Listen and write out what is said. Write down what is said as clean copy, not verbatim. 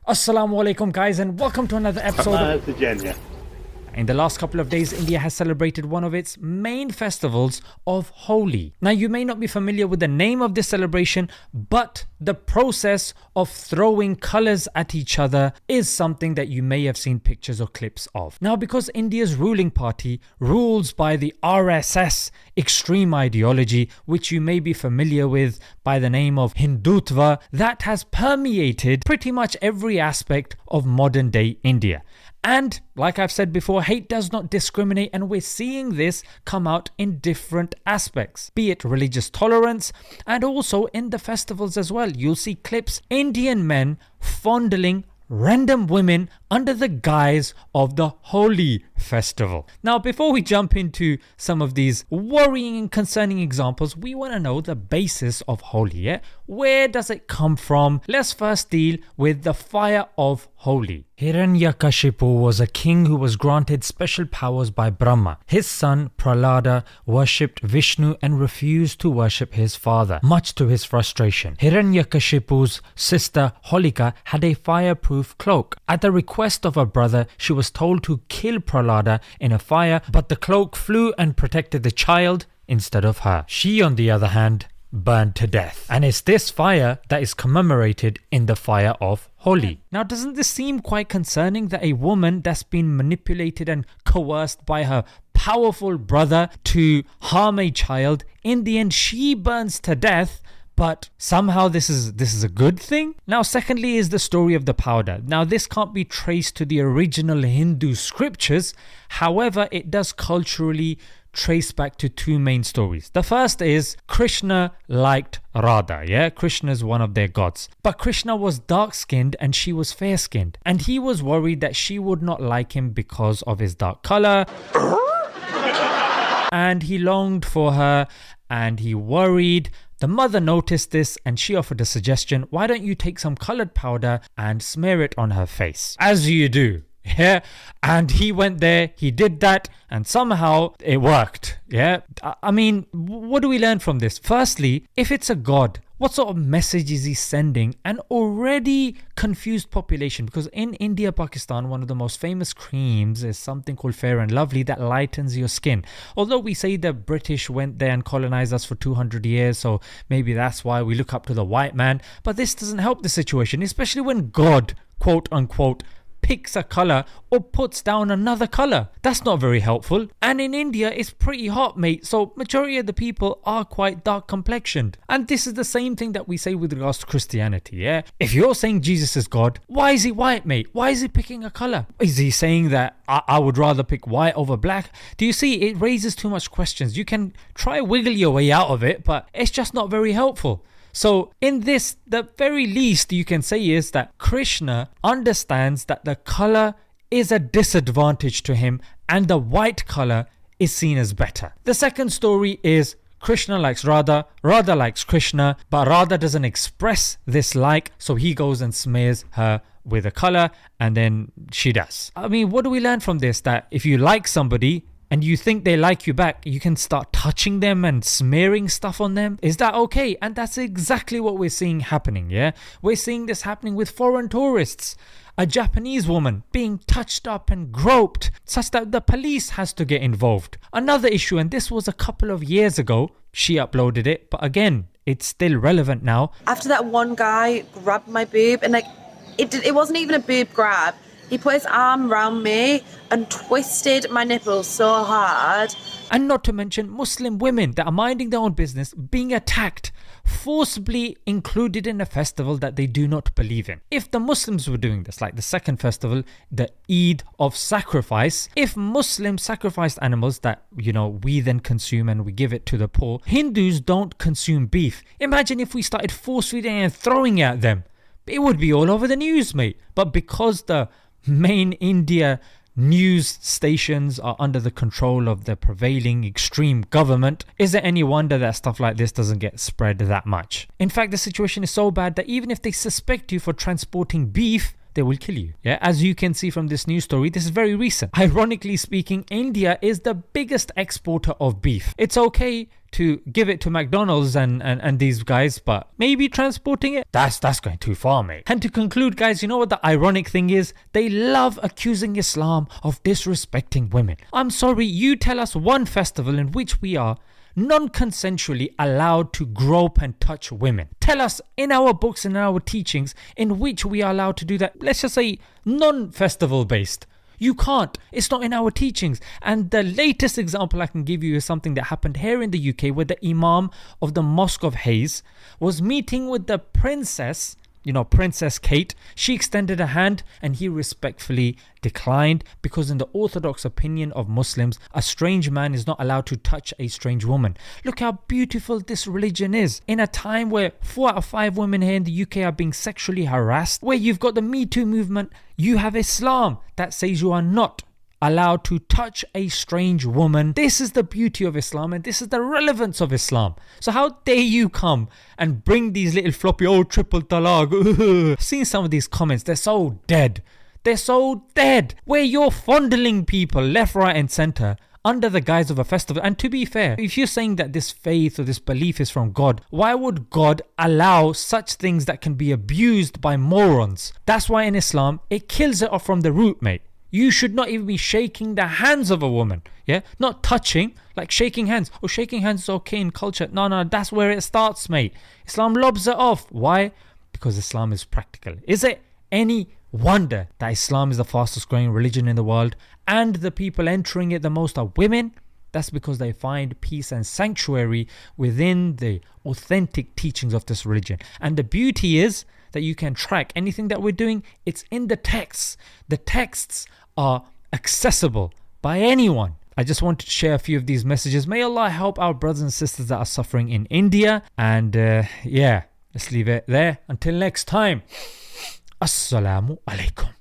Assalamu alaikum guys, and welcome to another episode of Jannah. In the last couple of days, India has celebrated one of its main festivals of Holi. Now, you may not be familiar with the name of this celebration, but the process of throwing colors at each other is something that you may have seen pictures or clips of. Now, because India's ruling party rules by the RSS extreme ideology, which you may be familiar with by the name of Hindutva, that has permeated pretty much every aspect of modern day India. And like I've said before, hate does not discriminate, and we're seeing this come out in different aspects, be it religious tolerance and also in the festivals as well. You'll see clips, Indian men fondling random women under the guise of the Holi festival. Now, before we jump into some of these worrying and concerning examples, we want to know the basis of Holi. Yeah? Where does it come from? Let's first deal with the fire of Holi. Hiranyakashipu was a king who was granted special powers by Brahma. His son Prahlada worshipped Vishnu and refused to worship his father, much to his frustration. Hiranyakashipu's sister Holika had a fireproof cloak. At the request of her brother, she was told to kill Prahlada in a fire, but the cloak flew and protected the child instead of her. She, on the other hand, burned to death. And it's this fire that is commemorated in the fire of Holi. Now, doesn't this seem quite concerning that a woman that's been manipulated and coerced by her powerful brother to harm a child, in the end she burns to death, but somehow this is a good thing? Now, secondly is the story of the powder. Now, this can't be traced to the original Hindu scriptures. However, it does culturally trace back to two main stories. The first is Krishna liked Radha. Yeah, Krishna is one of their gods. But Krishna was dark-skinned and she was fair-skinned. And he was worried that she would not like him because of his dark color. And he longed for her and he worried. The mother noticed this and she offered a suggestion. Why don't you take some colored powder and smear it on her face? As you do. Yeah, and he went there, he did that, and somehow it worked. Yeah, I mean, what do we learn from this? Firstly, if it's a god, what sort of message is he sending an already confused population? Because in India, Pakistan, one of the most famous creams is something called Fair and Lovely that lightens your skin. Although we say the British went there and colonized us for 200 years, so maybe that's why we look up to the white man. But this doesn't help the situation, especially when God, quote unquote, picks a color or puts down another color. That's not very helpful. And in India, it's pretty hot, mate. So majority of the people are quite dark complexioned. And this is the same thing that we say with regards to Christianity. Yeah, if you're saying Jesus is God, why is he white, mate? Why is he picking a color? Is he saying that I would rather pick white over black? Do you see? It raises too much questions. You can try wiggle your way out of it, but it's just not very helpful. So in this, the very least you can say is that Krishna understands that the color is a disadvantage to him and the white color is seen as better. The second story is Krishna likes Radha, Radha likes Krishna, but Radha doesn't express this like, so he goes and smears her with a color and then she does. I mean, what do we learn from this? That if you like somebody and you think they like you back, you can start touching them and smearing stuff on them. Is that okay? And that's exactly what we're seeing happening, yeah? We're seeing this happening with foreign tourists. A Japanese woman being touched up and groped such that the police has to get involved. Another issue, and this was a couple of years ago, she uploaded it, but again, it's still relevant now. After that one guy grabbed my boob, and it wasn't even a boob grab. He put his arm around me and twisted my nipples so hard. And not to mention Muslim women that are minding their own business being attacked, forcibly included in a festival that they do not believe in. If the Muslims were doing this, like the second festival, the Eid of sacrifice, if Muslims sacrificed animals that, we then consume and we give it to the poor, Hindus don't consume beef. Imagine if we started force feeding and throwing at them. It would be all over the news, mate. But because the main India news stations are under the control of the prevailing extreme government, is it any wonder that stuff like this doesn't get spread that much? In fact, the situation is so bad that even if they suspect you for transporting beef, they will kill you. Yeah, as you can see from this news story, this is very recent. Ironically speaking, India is the biggest exporter of beef. It's okay to give it to McDonald's and these guys, but maybe transporting it, that's going too far, mate. And to conclude, guys, you know what the ironic thing is? They love accusing Islam of disrespecting women. I'm sorry, you tell us one festival in which we are non-consensually allowed to grope and touch women. Tell us in our books and our teachings in which we are allowed to do that. Let's just say non-festival based. You can't. It's not in our teachings. And the latest example I can give you is something that happened here in the UK, where the Imam of the Mosque of Hayes was meeting with the princess, Princess Kate. She extended a hand and he respectfully declined, because in the orthodox opinion of Muslims, a strange man is not allowed to touch a strange woman. Look how beautiful this religion is. In a time where 4 out of 5 women here in the UK are being sexually harassed, where you've got the Me Too movement, you have Islam that says you are not allowed to touch a strange woman. This is the beauty of Islam, and this is the relevance of Islam. So how dare you come and bring these little floppy, triple talaq. Seeing some of these comments, they're so dead. They're so dead. Where you're fondling people left, right and center under the guise of a festival. And to be fair, if you're saying that this faith or this belief is from God, why would God allow such things that can be abused by morons? That's why in Islam, it kills it off from the root, mate. You should not even be shaking the hands of a woman. Yeah, not touching, like shaking hands. Oh, shaking hands is okay in culture. No, that's where it starts, mate. Islam lobs it off. Why? Because Islam is practical. Is it any wonder that Islam is the fastest growing religion in the world and the people entering it the most are women? That's because they find peace and sanctuary within the authentic teachings of this religion. And the beauty is that you can track anything that we're doing. It's in the texts. The texts are accessible by anyone. I just wanted to share a few of these messages. May Allah help our brothers and sisters that are suffering in India. And let's leave it there. Until next time. Assalamu alaikum.